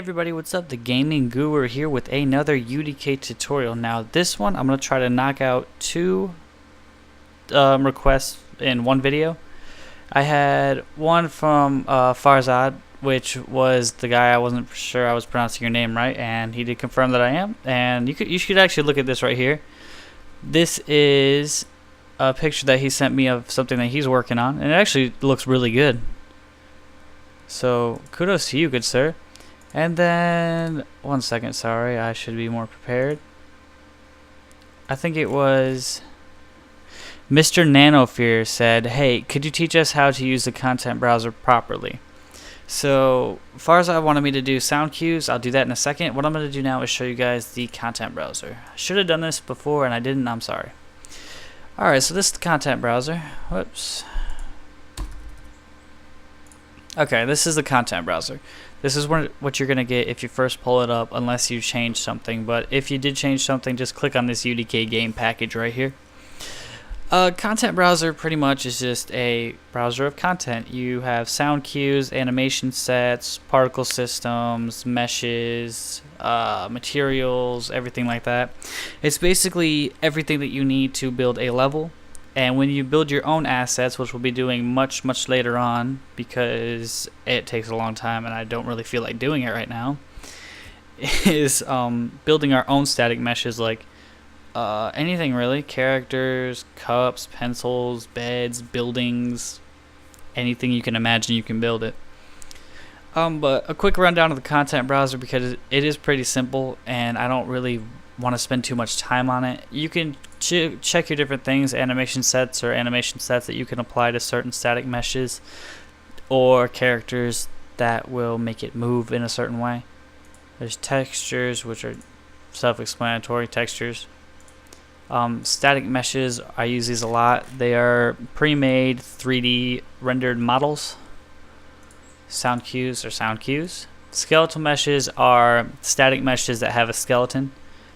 Everybody, what's up? The Gaming Guru here with another UDK tutorial. Now this one I'm going to try to knock out two requests in one video. I had one from Farzad, which was the guy I wasn't sure I was pronouncing your name right, and he did confirm that I am. And you should actually look at this right here. This is a picture that he sent me of something that he's working on, and it actually looks really good. So kudos to you, good sir. And then, one second, sorry, I should be more prepared. I think it was Mr. Nanofear said, hey, could you teach us how to use the content browser properly? So, Farzad wanted me to do sound cues. I'll do that in a second. What I'm going to do now is show you guys the content browser. I should have done this before and I didn't, I'm sorry. Alright, so this is the content browser. Whoops. Okay, this is the content browser. This is what you're going to get if you first pull it up, unless you change something. But if you did change something, just click on this UDK game package right here. Content browser pretty much is just a browser of content. You have sound cues, animation sets, particle systems, meshes, materials, everything like that. It's basically everything that you need to build a level. And when you build your own assets, which we'll be doing much later on because it takes a long time and I don't really feel like doing it right now, is building our own static meshes like anything really. Characters, cups, pencils, beds, buildings, anything you can imagine you can build it. But a quick rundown of the content browser because it is pretty simple and I don't really want to spend too much time on it. You can check your different things, animation sets or animation sets that you can apply to certain static meshes or characters that will make it move in a certain way. There's textures, which are self-explanatory textures. Static meshes, I use these a lot. They are pre-made 3D rendered models. Sound cues are sound cues. Skeletal meshes are static meshes that have a skeleton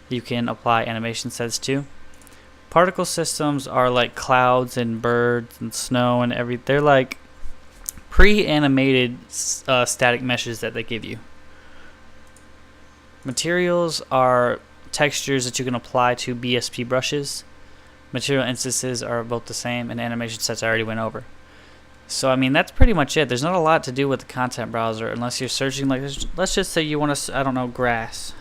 you can apply animation sets to. Particle systems are like clouds and birds and snow and they're like pre-animated static meshes that they give you. Materials are textures that you can apply to BSP brushes. Material instances are both the same, and animation sets I already went over. So I mean that's pretty much it. There's not a lot to do with the content browser unless you're searching like this. Let's just say you want to, I don't know, grass.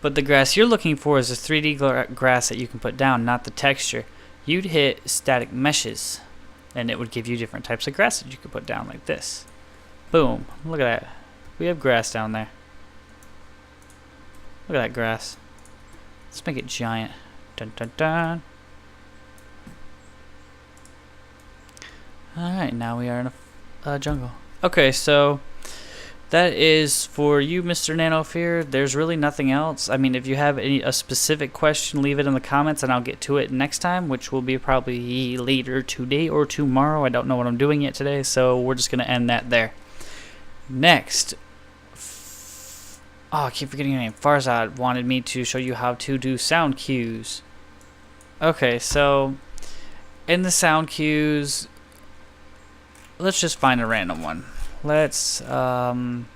But the grass you're looking for is a 3D grass that you can put down, not the texture. You'd hit static meshes, and it would give you different types of grass that you could put down like this. Boom. Look at that. We have grass down there. Look at that grass. Let's make it giant. Dun dun dun. Alright, now we are in a jungle. Okay, so that is for you, Mr. Nanofear. There's really nothing else. I mean, if you have a specific question, leave it in the comments and I'll get to it next time, which will be probably later today or tomorrow. I don't know what I'm doing yet today, so we're just going to end that there. Next. Oh, I keep forgetting your name. Farzad wanted me to show you how to do sound cues. Okay, so in the sound cues, let's just find a random one. Let's find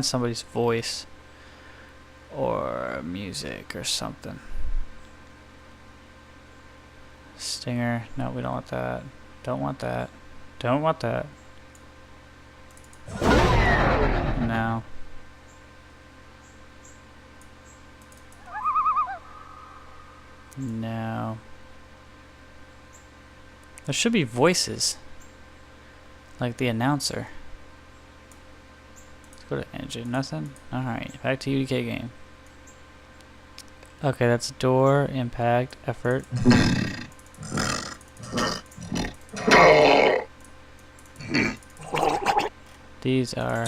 somebody's voice or music or something. Stinger. No, we don't want that. Don't want that. Don't want that. No. No. There should be voices. Like the announcer. Let's go to engine. Nothing? Alright, back to UDK game. Okay, that's door, impact, effort. These are...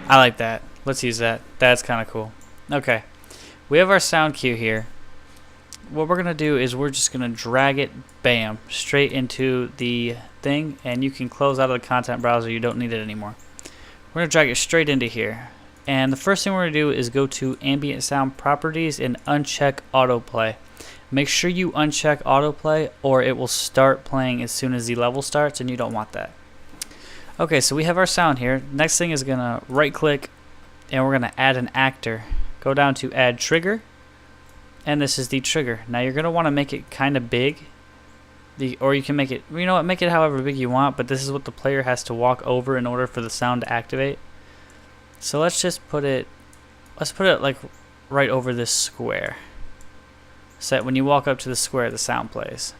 I like that. Let's use that. That's kind of cool. Okay. We have our sound cue here. What we're going to do is we're just going to drag it, bam, straight into the thing, and you can close out of the content browser. You don't need it anymore. We're going to drag it straight into here. And the first thing we're going to do is go to ambient sound properties and uncheck autoplay. Make sure you uncheck autoplay or it will start playing as soon as the level starts, and you don't want that. Okay, so we have our sound here. Next thing is gonna right click and we're gonna add an actor. Go down to add trigger, and this is the trigger. Now you're gonna want to make it kind of big, or you can make it, you know what, make it however big you want, but this is what the player has to walk over in order for the sound to activate. So let's just put it, like right over this square, so that when you walk up to the square the sound plays.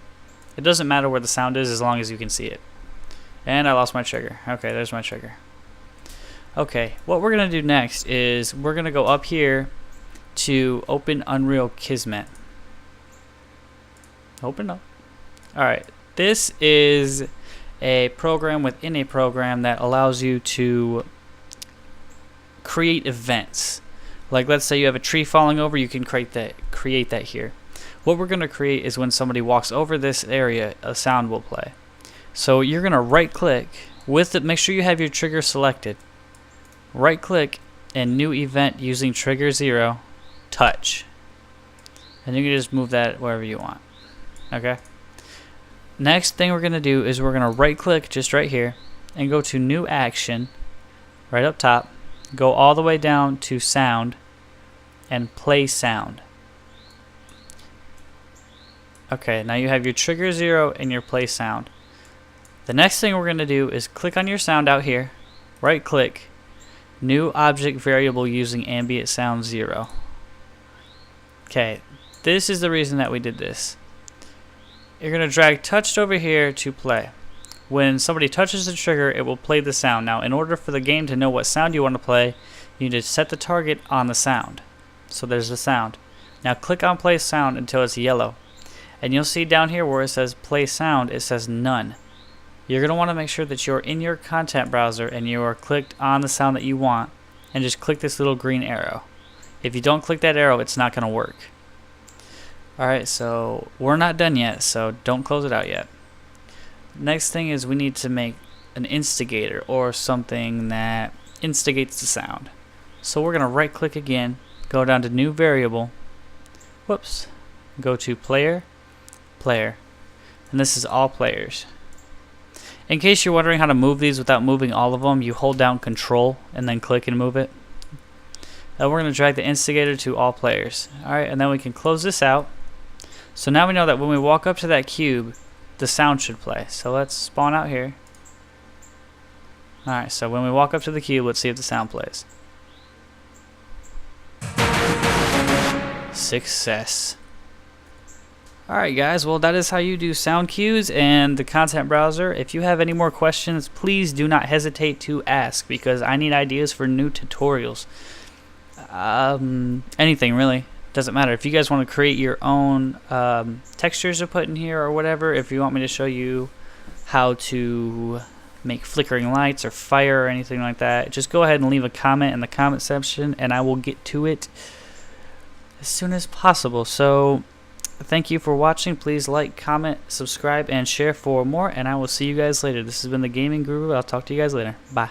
It doesn't matter where the sound is as long as you can see it. And I lost my trigger. Okay, there's my trigger. Okay, what we're gonna do next is we're gonna go up here to open Unreal Kismet. Open up. Alright, this is a program within a program that allows you to create events. Like, let's say you have a tree falling over, you can create that here. What we're going to create is when somebody walks over this area, a sound will play. So you're going to right click with it, make sure you have your trigger selected. Right click and new event using trigger 0, touch. And you can just move that wherever you want. Okay? Next thing we're going to do is we're going to right click just right here and go to new action right up top. Go all the way down to sound and play sound. Okay, now you have your trigger 0 and your play sound. The next thing we're going to do is click on your sound out here, right click, new object variable using ambient sound 0. Okay, this is the reason that we did this. You're going to drag touched over here to play. When somebody touches the trigger, it will play the sound. Now, in order for the game to know what sound you want to play, you need to set the target on the sound. So there's the sound. Now click on play sound until it's yellow. And you'll see down here where it says play sound, it says none. You're going to want to make sure that you're in your content browser and you are clicked on the sound that you want, and just click this little green arrow. If you don't click that arrow, it's not going to work. Alright, so we're not done yet, so don't close it out yet. Next thing is we need to make an instigator, or something that instigates the sound. So we're going to right click again, go down to new variable, whoops, go to player, player, and this is all players. In case you're wondering how to move these without moving all of them, you hold down control and then click and move it. Now we're going to drag the instigator to all players. Alright, and then we can close this out. So now we know that when we walk up to that cube, the sound should play. So let's spawn out here. Alright, so when we walk up to the cube, let's see if the sound plays. Success. Alright guys, well that is how you do sound cues and the content browser. If you have any more questions, please do not hesitate to ask, because I need ideas for new tutorials. Anything really. Doesn't matter. If you guys want to create your own textures to put in here or whatever, if you want me to show you how to make flickering lights or fire or anything like that, just go ahead and leave a comment in the comment section and I will get to it as soon as possible. So thank you for watching. Please like, comment, subscribe, and share for more, and I will see you guys later. This has been the Gaming Guru. I'll talk to you guys later. Bye.